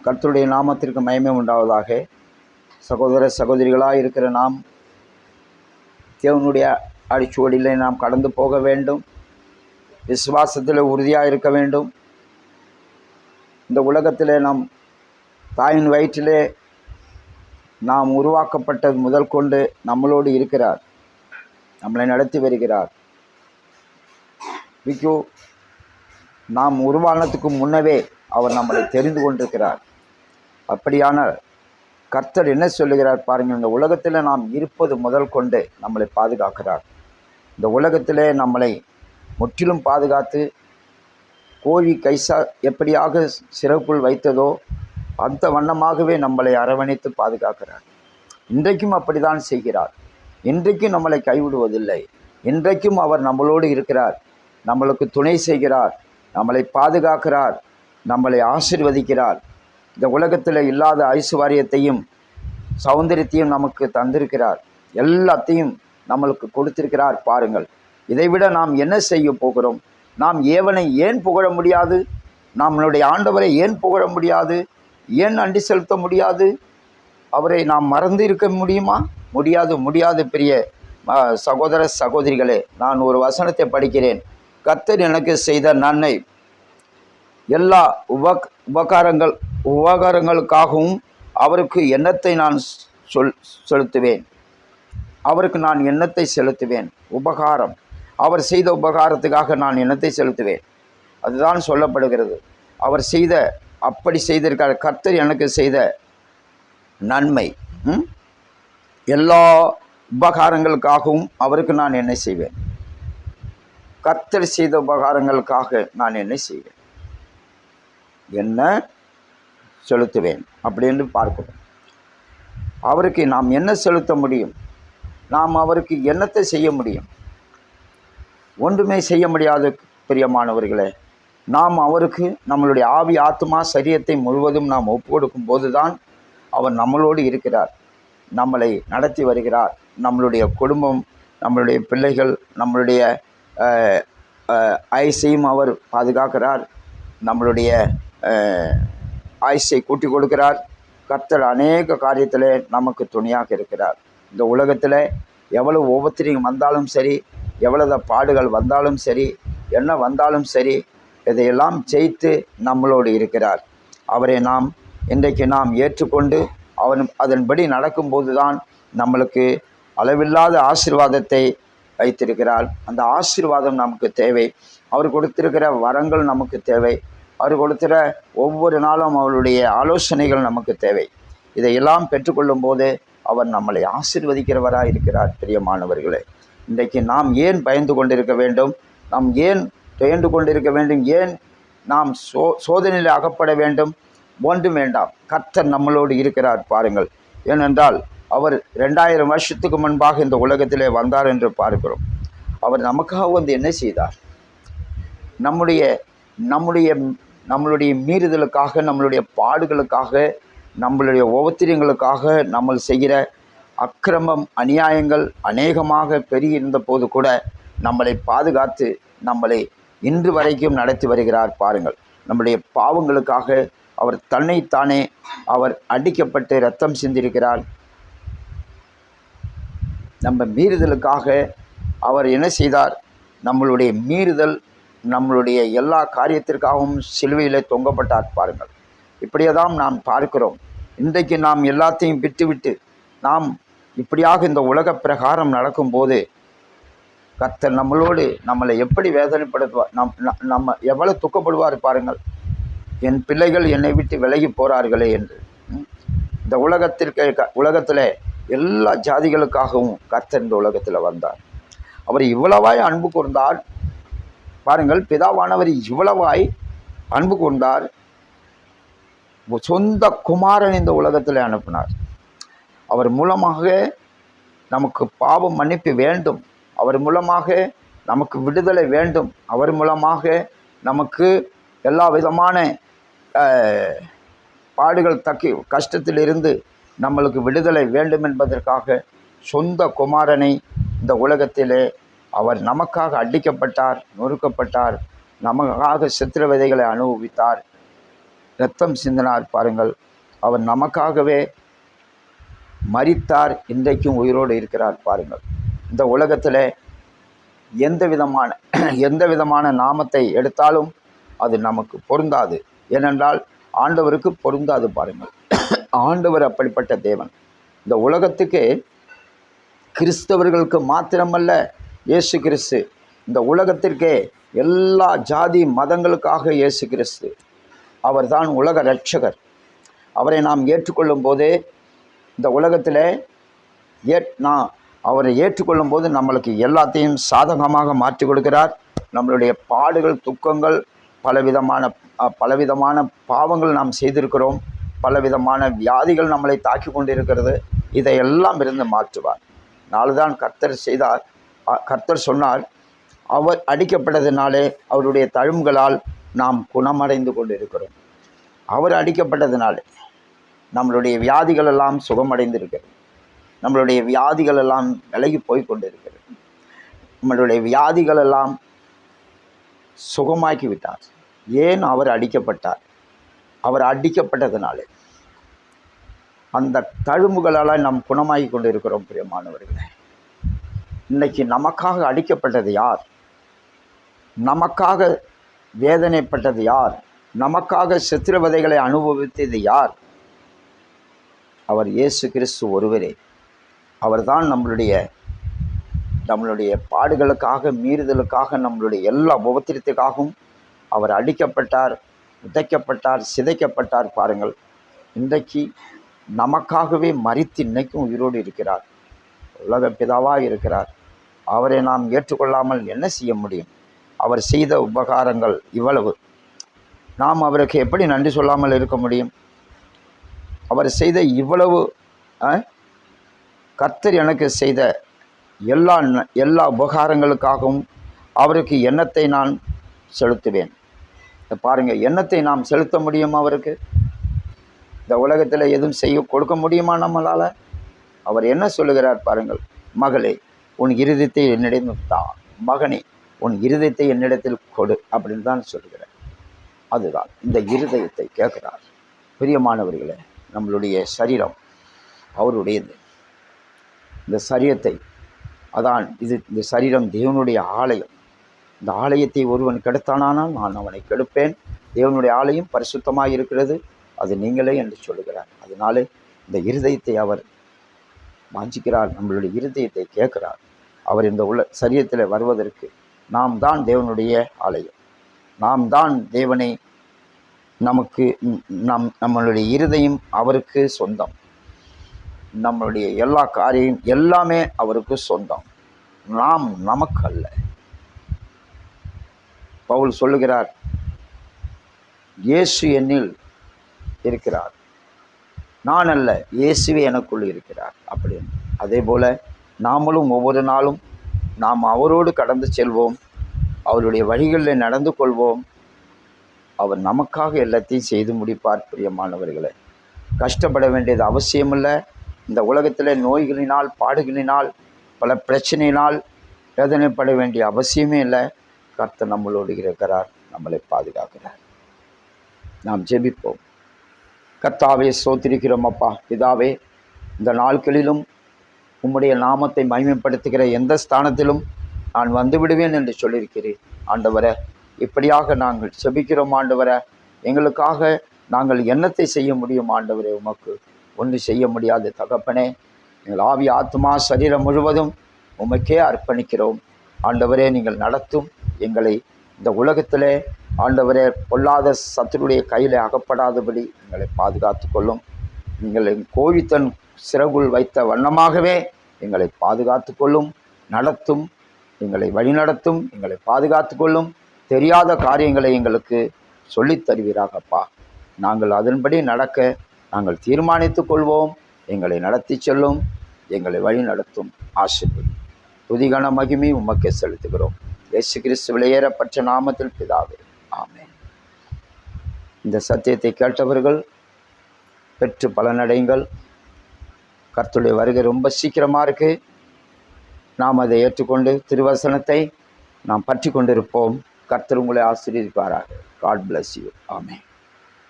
கர்த்தருடைய நாமத்திற்கு மகிமை உண்டாவதாக. சகோதர சகோதரிகளாக இருக்கிற நாம் தேவனுடைய அடிச்சுவடியிலே நாம் கடந்து போக வேண்டும். விசுவாசத்தில் உறுதியாக இருக்க வேண்டும். இந்த உலகத்திலே நாம் தாயின் வயிற்றிலே நாம் உருவாக்கப்பட்டது முதல் கொண்டு நம்மளோடு இருக்கிறார், நம்மளை நடத்தி வருகிறார். நாம் உருவானத்துக்கு முன்னவே அவர் நம்மளை தெரிந்து கொண்டிருக்கிறார். அப்படியான கர்த்தர் என்ன சொல்லுகிறார் பாருங்கள். இந்த உலகத்தில் நாம் இருப்பது முதல் கொண்டு நம்மளை பாதுகாக்கிறார். இந்த உலகத்திலே நம்மளை முற்றிலும் பாதுகாத்து கோழி கைசா எப்படியாக சிறப்புள் வைத்ததோ அந்த வண்ணமாகவே நம்மளை அரவணைத்து பாதுகாக்கிறார். இன்றைக்கும் அப்படித்தான் செய்கிறார். இன்றைக்கும் நம்மளை கைவிடுவதில்லை. இன்றைக்கும் அவர் நம்மளோடு இருக்கிறார், நம்மளுக்கு துணை செய்கிறார், நம்மளை பாதுகாக்கிறார், நம்மளை ஆசீர்வதிக்கிறார். இந்த உலகத்தில் இல்லாத ஐசுவாரியத்தையும் சௌந்தரியத்தையும் நமக்கு தந்திருக்கிறார். எல்லாத்தையும் நம்மளுக்கு கொடுத்திருக்கிறார். பாருங்கள், இதைவிட நாம் என்ன செய்ய போகிறோம்? நாம் ஏவனை ஏன் புகழ முடியாது? நம்மளுடைய ஆண்டவரை ஏன் புகழ முடியாது? ஏன் நன்றி செலுத்த முடியாது? அவரை நாம் மறந்து இருக்க முடியுமா? முடியாது, முடியாது. பெரிய சகோதர சகோதரிகளே, நான் ஒரு வசனத்தை படிக்கிறேன். கர்த்தர் எனக்கு செய்த நன்மை எல்லா உபகாரங்களுக்காகவும் அவருக்கு எண்ணத்தை நான் செலுத்துவேன். அவருக்கு நான் எண்ணத்தை செலுத்துவேன். உபகாரம், அவர் செய்த உபகாரத்துக்காக நான் எண்ணத்தை செலுத்துவேன். அதுதான் சொல்லப்படுகிறது. அவர் செய்த அப்படி செய்திருக்கார். கர்த்தர் எனக்கு செய்த நன்மை எல்லா உபகாரங்களுக்காகவும் அவருக்கு நான் என்ன செய்வேன்? கர்த்தர் செய்த உபகாரங்களுக்காக நான் என்ன செய்வேன்? என்ன செலுத்துவேன் அப்படின்னு பார்க்கணும். அவருக்கு நாம் என்ன செலுத்த முடியும்? நாம் அவருக்கு என்னத்தை செய்ய முடியும்? ஒன்றுமே செய்ய முடியாது பிரியமானவர்களே. நாம் அவருக்கு நம்மளுடைய ஆவி ஆத்மா சரீரத்தை முழுவதும் நாம் ஒப்பு கொடுக்கும் போது தான் அவர் நம்மளோடு இருக்கிறார், நம்மளை நடத்தி வருகிறார். நம்மளுடைய குடும்பம், நம்மளுடைய பிள்ளைகள், நம்மளுடைய ஆயுசையும் அவர் பாதுகாக்கிறார். நம்மளுடைய ஆயுசை கூட்டி கொடுக்கிறார். கர்த்தர் அநேக காரியத்தில் நமக்கு துணையாக இருக்கிறார். இந்த உலகத்தில் எவ்வளவு உபத்திரியம் வந்தாலும் சரி, எவ்வளவு பாடுகள் வந்தாலும் சரி, என்ன வந்தாலும் சரி, இதையெல்லாம் ஜெயித்து நம்மளோடு இருக்கிறார். அவரை நாம் இன்றைக்கு நாம் ஏற்றுக்கொண்டு அதன்படி நடக்கும்போது தான் நம்மளுக்கு அளவில்லாத ஆசீர்வாதத்தை வைத்திருக்கிறார். அந்த ஆசீர்வாதம் நமக்கு தேவை. அவர் கொடுத்திருக்கிற வரங்கள் நமக்கு தேவை. அவர் கொடுக்கிற ஒவ்வொரு நாளும் அவருடைய ஆலோசனைகள் நமக்கு தேவை. இதையெல்லாம் பெற்றுக்கொள்ளும் போது அவர் நம்மளை ஆசீர்வதிக்கிறவராக இருக்கிறார். பிரியமானவர்களே, இன்றைக்கு நாம் ஏன் பயந்து கொண்டிருக்க வேண்டும்? நாம் ஏன் துயண்டு கொண்டிருக்க வேண்டும்? ஏன் நாம் சோதனையில் அகப்பட வேண்டும்? ஒன்றும் வேண்டாம். கர்த்தர் நம்மளோடு இருக்கிறார். பாருங்கள், ஏனென்றால் அவர் 2000 வருஷத்துக்கு முன்பாக இந்த உலகத்திலே வந்தார் என்று பார்க்கிறோம். அவர் நமக்காக வந்து என்ன செய்தார்? நம்மளுடைய மீறுதலுக்காக, நம்மளுடைய பாடுகளுக்காக, நம்மளுடைய உபத்திரியங்களுக்காக, நம்ம செய்கிற அக்கிரமம் அநியாயங்கள் அநேகமாக பெருகியிருந்த போது கூட நம்மளை பாதுகாத்து நம்மளை இன்று வரைக்கும் நடத்தி வருகிறார். பாருங்கள், நம்முடைய பாவங்களுக்காக அவர் தன்னைத்தானே அவர் அடிக்கப்பட்டு இரத்தம் சிந்திருக்கிறார். நம்ம மீறுதலுக்காக அவர் என்ன செய்தார்? நம்மளுடைய மீறுதல், நம்மளுடைய எல்லா காரியத்திற்காகவும் சிலுவையில் தொங்கப்பட்டார். பாருங்கள், இப்படியே தான் நாம் பார்க்கிறோம். இன்றைக்கு நாம் எல்லாத்தையும் விட்டுவிட்டு நாம் இப்படியாக இந்த உலக பிரகாரம் நடக்கும்போது கர்த்தர் நம்மளோடு நம்மளை எப்படி வேதனைப்படுத்துவார், நம்ம எவ்வளவு துக்கப்படுவார். பாருங்கள், என் பிள்ளைகள் என்னை விட்டு விலகி போகிறார்களே என்று. இந்த உலகத்தில் எல்லா ஜாதிகளுக்காகவும் கர்த்தர் இந்த உலகத்தில் வந்தார். அவர் இவ்வளவாய் அன்பு கூர்ந்தார். பாருங்கள், பிதாவானவர் இவ்வளவாய் அன்பு கூர்ந்தார். சொந்த குமாரன் இந்த உலகத்தில் அனுப்பினார். அவர் மூலமாக நமக்கு பாவம் மன்னிப்பு வேண்டும். அவர் மூலமாக நமக்கு விடுதலை வேண்டும். அவர் மூலமாக நமக்கு எல்லா விதமான பாடுகள் கஷ்டத்திலிருந்து நம்மளுக்கு விடுதலை வேண்டும் என்பதற்காக சொந்த குமாரனை இந்த உலகத்திலே அவர் நமக்காக அடிக்கப்பட்டார், நொறுக்கப்பட்டார், நமக்காக சித்திரவதைகளை அனுபவித்தார். இரத்தம் சிந்தினார் பாருங்கள். அவர் நமக்காகவே மரித்தார், இன்றைக்கும் உயிரோடு இருக்கிறார் பாருங்கள். இந்த உலகத்தில் எந்த விதமான நாமத்தை எடுத்தாலும் அது நமக்கு பொருந்தாது. ஏனென்றால் ஆண்டவருக்கு பொருந்தாது பாருங்கள். ஆண்டவர் அப்படிப்பட்ட தேவன். இந்த உலகத்துக்கு கிறிஸ்தவர்களுக்கு மாத்திரமல்ல இயேசு கிறிஸ்து, இந்த உலகத்திற்கே எல்லா ஜாதி மதங்களுக்காக இயேசு கிறிஸ்து அவர்தான் உலக இரட்சகர். அவரை நாம் ஏற்றுக்கொள்ளும் போதே இந்த உலகத்தில் அவரை ஏற்றுக்கொள்ளும் போது நம்மளுக்கு எல்லாத்தையும் சாதகமாக மாற்றி கொடுக்கிறார். நம்மளுடைய பாடுகள், துக்கங்கள், பலவிதமான பாவங்கள் நாம் செய்திருக்கிறோம், பலவிதமான வியாதிகள் நம்மளை தாக்கி கொண்டிருக்கிறது. இதையெல்லாம் இருந்து மாற்றுவார். நாளுதான் கர்த்தர் சொன்னார், அவர் அடிக்கப்பட்டதினாலே அவருடைய தழும்புகளால் நாம் குணமடைந்து கொண்டிருக்கிறோம். அவர் அடிக்கப்பட்டதினாலே நம்மளுடைய வியாதிகள் எல்லாம் சுகமடைந்திருக்கிறது. நம்மளுடைய வியாதிகள் எல்லாம் விலகி போய் கொண்டிருக்கிறது. நம்மளுடைய வியாதிகள் எல்லாம் சுகமாக்கி விட்டார். ஏன்? அவர் அடிக்கப்பட்டார். அவர் அடிக்கப்பட்டதினாலே அந்த தழும்புகளால் நாம் குணமாகி கொண்டிருக்கிறோம். பிரியமானவர்களே, இன்னைக்கு நமக்காக அடிக்கப்பட்டது யார்? நமக்காக வேதனைப்பட்டது யார்? நமக்காக சித்திரவதைகளை அனுபவித்தது யார்? அவர் இயேசு கிறிஸ்து ஒருவரே. அவர்தான் நம்மளுடைய பாடுகளுக்காக, மீறுதலுக்காக, நம்மளுடைய எல்லா உபத்திரத்துக்காகவும் அவர் அடிக்கப்பட்டார், உதைக்கப்பட்டார், சிதைக்கப்பட்டார் பாருங்கள். இன்றைக்கு நமக்காகவே மரித்து இன்னைக்கும் உயிரோடு இருக்கிறார். உலக பிதாவாக இருக்கிறார். அவரை நாம் ஏற்றுக்கொள்ளாமல் என்ன செய்ய முடியும்? அவர் செய்த உபகாரங்கள் இவ்வளவு. நாம் அவருக்கு எப்படி நன்றி சொல்லாமல் இருக்க முடியும்? அவர் செய்த இவ்வளவு, கர்த்தர் எனக்கு செய்த எல்லா உபகாரங்களுக்காகவும் அவருக்கு எண்ணத்தை நான் செலுத்துவேன். பாருங்கள், எண்ணத்தை நாம் செலுத்த முடியும் அவருக்கு? இந்த உலகத்தில் எதுவும் கொடுக்க முடியுமா நம்மளால்? அவர் என்ன சொல்லுகிறார் பாருங்கள், மகளே உன் இருதயத்தை என்னிடம் தா, மகனே உன் இருதயத்தை என்னிடத்தில் கொடு அப்படின்னு தான் சொல்லுகிறார். அதுதான் இந்த இருதயத்தை கேட்குறார். பிரியமானவர்களே, நம்மளுடைய சரீரம் அவருடையது. இந்த சரீரத்தை இந்த சரீரம் தேவனுடைய ஆலயம். இந்த ஆலயத்தை ஒருவன் கெடுத்தானால் நான் அவனை கெடுப்பேன். தேவனுடைய ஆலயம் பரிசுத்தமாக இருக்கிறது, அது நீங்களே என்று சொல்லுகிறார். அதனாலே இந்த இருதயத்தை அவர் வாஞ்சிக்கிறார், நம்மளுடைய இருதயத்தை கேட்கிறார். அவர் இந்த சரீரத்தில் வருவதற்கு நாம் தான் தேவனுடைய ஆலயம். நாம் தான் தேவனை, நம்மளுடைய இருதயம் அவருக்கு சொந்தம். நம்மளுடைய எல்லா காரியம் எல்லாமே அவருக்கு சொந்தம். நாம் நமக்கு அல்ல. பவுல் சொல்லுகிறார், இயேசு என்னில் இருக்கிறார், நான் அல்ல, இயேசுவே எனக்குள் இருக்கிறார் அப்படின்னு. அதே போல் நாமளும் ஒவ்வொரு நாளும் நாம் அவரோடு கடந்து செல்வோம், அவருடைய வழிகளில் நடந்து கொள்வோம். அவர் நமக்காக எல்லாத்தையும் செய்து முடிப்பார். பிரியமானவர்களே, கஷ்டப்பட வேண்டியது அவசியமில்லை. இந்த உலகத்தில் நோய்களினால், பாடுகளினால், பல பிரச்சனையினால் வேதனைப்பட வேண்டிய அவசியமே இல்லை. கர்த்தர் நம்மளோடு இருக்கிறார், நம்மளை பாதுகாக்கிறார். நாம் ஜெபிப்போம். கர்த்தாவே, ஸ்தோத்திரிக்கிறோம் அப்பா. பிதாவே, இந்த நாட்களிலும் உம்முடைய நாமத்தை மகிமைப்படுத்துகிற எந்த ஸ்தானத்திலும் நான் வந்து விடுவேன் என்று சொல்லியிருக்கிறேன். ஆண்டவரே, இப்படியாக நாங்கள் ஜெபிக்கிறோம். ஆண்டவரே, எங்களுக்காக நாங்கள் என்னத்தை செய்ய முடியும்? ஆண்டவரே, உமக்கு ஒன்று செய்ய முடியாது தகப்பனே. எங்கள் ஆவி, ஆத்மா, சரீரம் முழுவதும் உமக்கே அர்ப்பணிக்கிறோம். ஆண்டவரே, நீங்கள் நடத்தும் எங்களை இந்த உலகத்திலே ஆண்டவரே பொல்லாத சத்துருடைய கையில் அகப்படாதபடி எங்களை பாதுகாத்து கொள்ளும். நீங்கள் கோழித்தன் சிறகுள் வைத்த வண்ணமாகவே எங்களை பாதுகாத்து கொள்ளும், நடத்தும், எங்களை வழிநடத்தும், எங்களை பாதுகாத்து கொள்ளும். தெரியாத காரியங்களை எங்களுக்கு சொல்லித் தருவீராகப்பா. நாங்கள் அதன்படி நடக்க நாங்கள் தீர்மானித்து கொள்வோம். எங்களை நடத்தி செல்லும், எங்களை வழி நடத்தும். ஆசீர்வதி. துதிகன மகிமை உமக்கே செலுத்துகிறோம். இயேசு கிறிஸ்து விலையேறப்பட்ட நாமத்தில் பிதாவே, ஆமென். இந்த சத்தியத்தை கேட்டவர்கள் பெற்று பலனடைங்கள். கர்த்தருடைய வருகை ரொம்ப சீக்கிரமாக இருக்குது. நாம் அதை ஏற்றுக்கொண்டு திருவசனத்தை நாம் பற்றி கொண்டிருப்போம். கர்த்தர் உங்களை ஆசீர்வதிப்பாராக. God bless you. ஆமென்.